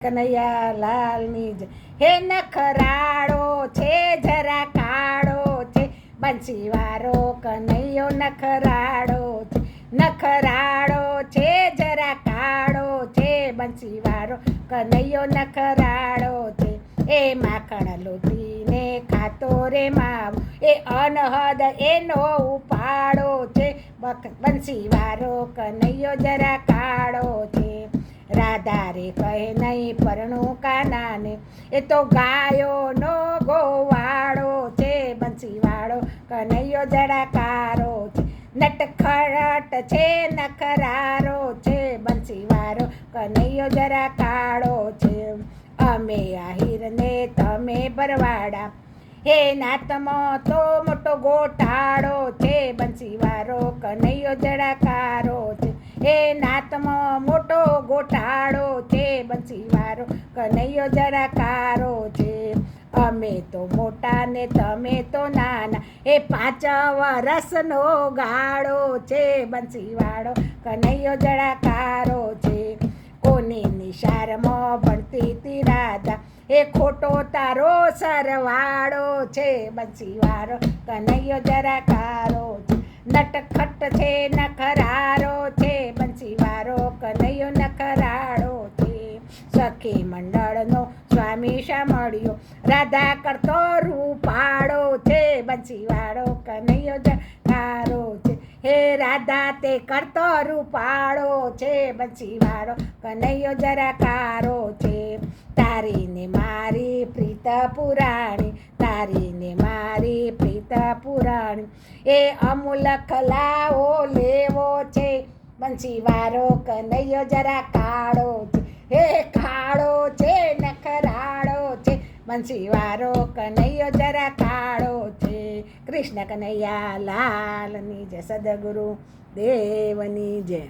કનૈયા લાલની જય. હે નખરાળો છે જરા કાળો છે, બંસીવારો કનૈયો નખરાળો છે. નખરાળો છે જરા કાળો છે, બંસીવારો કનૈયો નખરાળો છે. એ માખણ લોટીને ખાતો રે માવો, એ અનહદ એનો ઉપાડો છે. બંસીવારો કનૈયો જરા કાળો છે. રાધા રે કહે નહીં પરણું કાનાને, એ તો ગાયોનો ગોવાળો છે. બંસીવાળો કનૈયો જરા કારો છે. નટખટ છે નખરારો છે, બંસીવાળો કનૈયો જરા કાળો છે. અમે આહિરને તમે ભરવાડા, હે નાતમાં તો મોટો ગોટાળો છે. બંસીવાળો કનૈયો જરા કારો છે. હે નાતમાં મોટો ગોટાળો છે, બંસીવાળો કનૈયો જરા કારો છે. અમે તો મોટા ને તમે તો નાના, એ 5 વરસનો ગાળો છે. બંસીવાળો કનૈયો જરા કારો છે. કોની નિશારમાં ભણતી તી રાધા, એ ખોટો તારો સરવાળો છે. બંસીવાળો કનૈયો જરા કારો છે. નટખટ છે નખરારો છે, બંસીવાળો કનૈયો નખરાળો છે. સખી મંડળનો સ્વામી સાંભળ્યો, રાધા કરતો રૂપાળો છે. બંસીવાળો કનૈયો જકારો છે. હે રાધા તે કરતો રૂપાળો છે, બંસીવાળો કનૈયો જરા કારો છે. તારી ને મારી પ્રીત પુરાણી, તારી ને મારી પ્રીત પુરાણી, એ અમૂલક લાવો લેવો છે. બંસીવાળો કનૈયો જરા કાળો છે. હે કાળો છે નખરાળો છે, બંસીવાળો કનૈયો જરા કાળો છે. કૃષ્ણ કનૈયા લાલની જય, સદગુરુ દેવની જય.